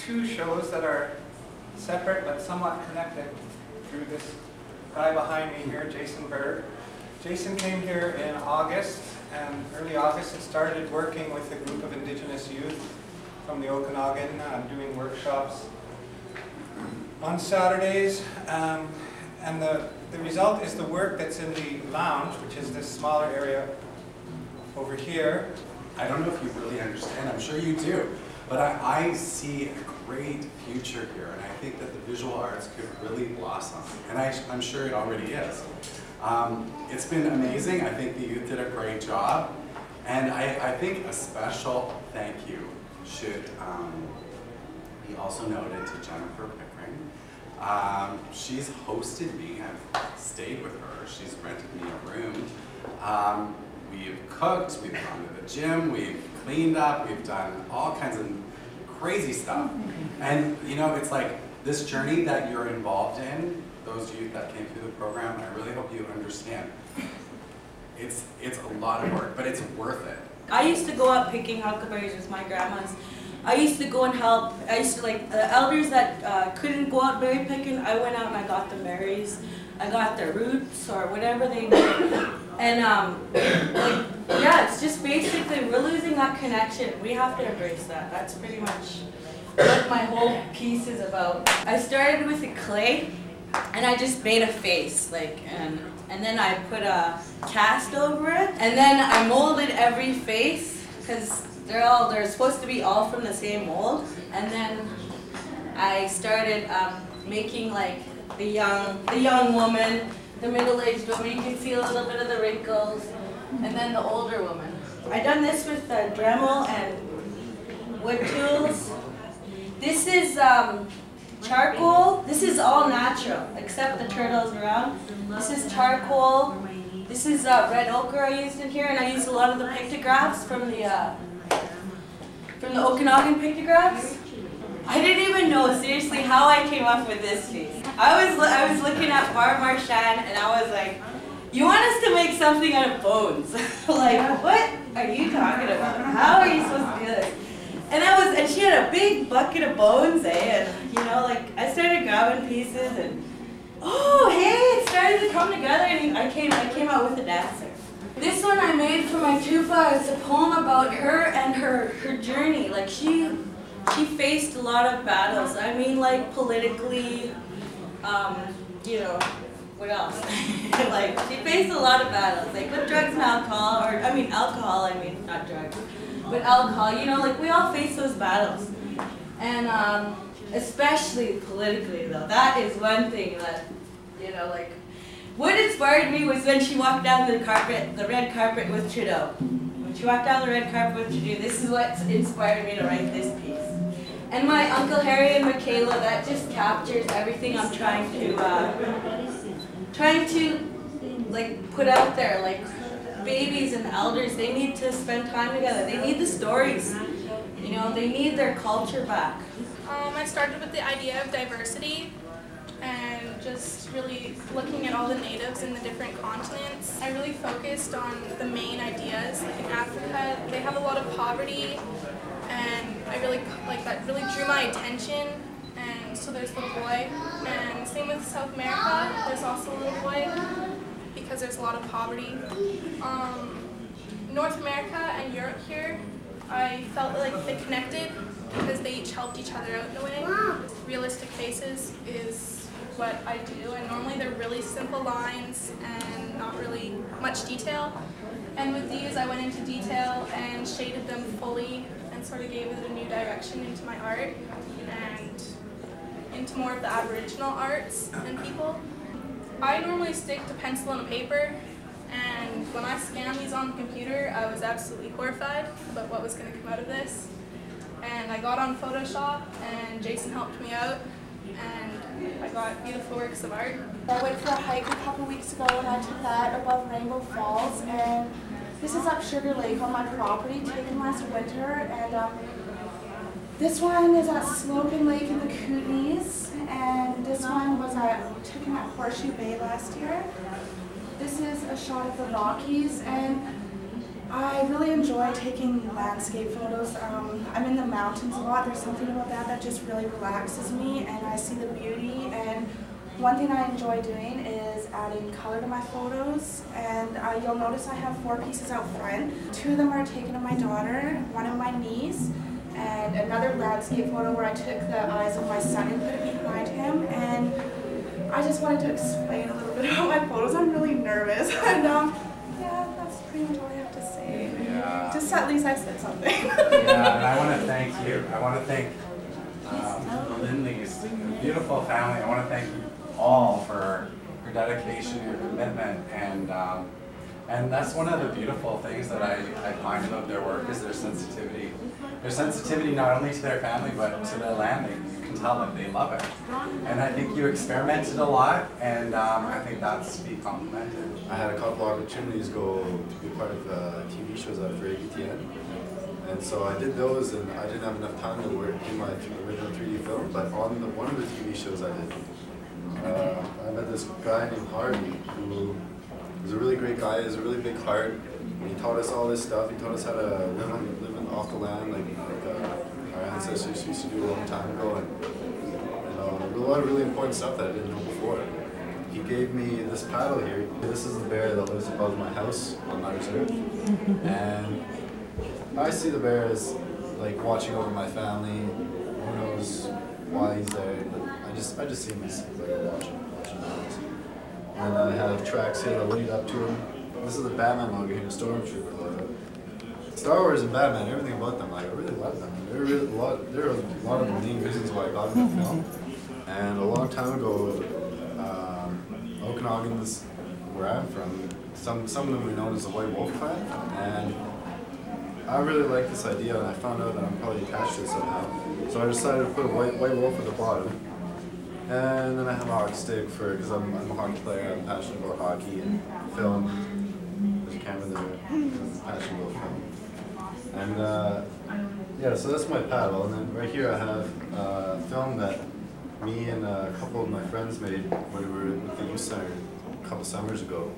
two shows that are separate but somewhat connected through this guy behind me here, Jason Baerg. Jason came here in August, and early August and started working with a group of Indigenous youth from the Okanagan, doing workshops on Saturdays. And the result is the work that's in the lounge, which is this smaller area over here. I don't know if you really understand, I'm sure you do, but I see a great future here, and I think that the visual arts could really blossom, and I'm sure it already is. It's been amazing. I think the youth did a great job, and I think a special thank you should be also noted to Jennifer Pickering. She's hosted me, I've stayed with her, she's rented me a room. We've cooked, we've gone to the gym, we've cleaned up, we've done all kinds of crazy stuff. And you know, it's like this journey that you're involved in, those youth that came through the program, I really hope you understand. It's a lot of work, but it's worth it. I used to go out picking huckleberries with my grandmas. I used to go and help. I used to, like, the elders that couldn't go out berry picking, I went out and I got the berries. I got their roots or whatever they did. And like, yeah, it's just basically we're losing that connection. We have to embrace that. That's pretty much what my whole piece is about. I started with the clay, and I just made a face, like, and then I put a cast over it, and then I molded every face because they're supposed to be all from the same mold. And then I started making like the young woman, the middle-aged woman. You can see a little bit of the wrinkles, and then the older woman. I done this with Dremel and wood tools. This is charcoal. This is all natural, except the turtles around. This is charcoal. This is red ochre I used in here, and I used a lot of the pictographs from the Okanagan pictographs. I didn't even know, seriously, how I came up with this piece. I was looking at Barb Marchand, and I was like, you want us to make something out of bones? Like, what are you talking about? How are you supposed to do this? And she had a big bucket of bones, and you know, like, I started grabbing pieces, and oh, hey, it started to come together, and I came out with a dancer. This one I made for my tuba. It's a poem about her and her journey. Like, she faced a lot of battles. I mean, like, politically, you know, what else? Like, she faced a lot of battles, like with drugs and alcohol, alcohol, not drugs, but alcohol, you know, like, we all face those battles. And especially politically, though, that is one thing that, you know, like, what inspired me was when she walked down the red carpet with Trudeau. When she walked down the red carpet with Trudeau, this is what inspired me to write this piece. And my Uncle Harry and Michaela, that just captures everything I'm trying to like put out there. Like, babies and elders, they need to spend time together. They need the stories. You know, they need their culture back. I started with the idea of diversity and just really looking at all the natives in the different continents. I really focused on the main ideas. Like in Africa, they have a lot of poverty, and I really, like, that really drew my attention. And so there's the boy, and same with South America, there's also a little boy, because there's a lot of poverty. North America and Europe here, I felt like they connected because they each helped each other out in a way. Realistic faces is what I do, and normally they're really simple lines and not really much detail. And with these, I went into detail and shaded them fully and sort of gave it a new direction into my art and into more of the Aboriginal arts and people. I normally stick to pencil and paper, and when I scanned these on the computer, I was absolutely horrified about what was going to come out of this. And I got on Photoshop, and Jason helped me out, and I got beautiful works of art. I went for a hike a couple weeks ago, and I took that above Rainbow Falls, and this is up Sugar Lake on my property, taken last winter, and this one is at Slogan Lake in the Kootenays, and this one was taken at Horseshoe Bay last year. This is a shot of the Rockies, and I really enjoy taking landscape photos. I'm in the mountains a lot. There's something about that just really relaxes me, and I see the beauty. And one thing I enjoy doing is adding color to my photos. And you'll notice I have 4 pieces out front. 2 of them are taken of my daughter, 1 of my niece, and another landscape photo where I took the eyes of my son and put it behind him. And I just wanted to explain a little bit about my photos. I'm really nervous. And yeah, that's pretty much all I have to say. Yeah. Just at least I said something. Yeah, and I want to thank you. I want to thank Lindley's beautiful family. I want to thank you all for your dedication, your commitment, and that's one of the beautiful things that I find about their work is their sensitivity. Their sensitivity not only to their family but to their land. You can tell that they love it. And I think you experimented a lot, and I think that's to be complimented. I had a couple opportunities to be part of TV shows at Baerg, and so I did those, and I didn't have enough time to work in my original 3D film, but on one of the TV shows I did, I met this guy named Harvey, who was a really great guy. He has a really big heart. And he taught us all this stuff. He taught us how to live off the land, like our ancestors used to do a long time ago, and a lot of really important stuff that I didn't know before. He gave me this paddle here. This is the bear that lives above my house on my reserve, and I see the bear as like watching over my family. Who knows why he's there, but I just see him as like watching us. And I have tracks here that lead up to him. This is the Batman logo here, the Stormtrooper logo. Star Wars and Batman, everything about them, like I really love them. There are a lot of the main reasons why I got into film. And a long time ago, Okanagan is where I'm from. Some of them were known as the White Wolf Clan, and I really liked this idea, and I found out that I'm probably attached to it somehow. So I decided to put a white wolf at the bottom, and then I have a hockey stick because I'm a hockey player. I'm passionate about hockey and film. There's a camera there. I'm passionate about film, and yeah, so that's my paddle. And then right here I have a film that me and a couple of my friends made when we were at the youth center a couple summers ago,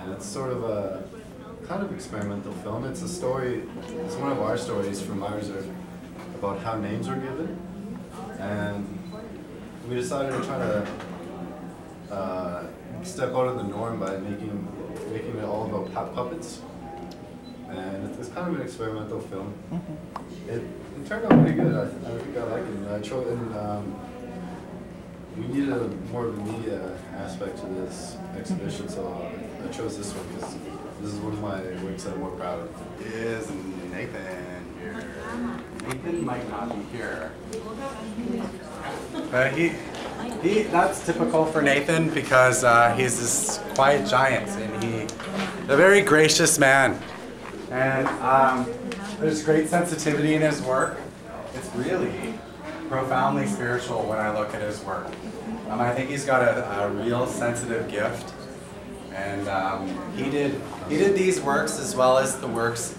and it's sort of a kind of experimental film. It's a story, it's one of our stories from my reserve about how names were given, and we decided to try to step out of the norm by making it all about puppets, and it's kind of an experimental film. It turned out pretty good. I think I like it. We needed more of a media aspect to this exhibition, so I chose this one because this is one of my works that I'm more proud of. Is Nathan here? Nathan might not be here. But that's typical for Nathan because he's this quiet giant and he's a very gracious man. And there's great sensitivity in his work. It's really profoundly spiritual when I look at his work. I think he's got a real sensitive gift. And he did these works as well as the works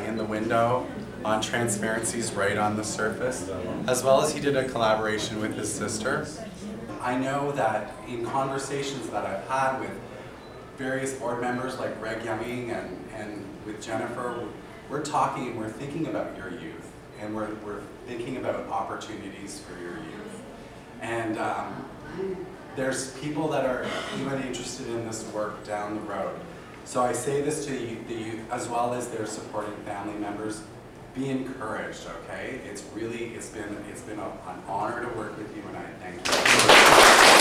in the window on transparencies right on the surface, as well as he did a collaboration with his sister. I know that in conversations that I've had with various board members like Greg Younging and with Jennifer, we're talking, we're thinking about your youth, and we're thinking about opportunities for your youth. And there's people that are even interested in this work down the road. So I say this to the youth as well as their supporting family members. Be encouraged, okay? It's been an honor to work with you, and I thank you.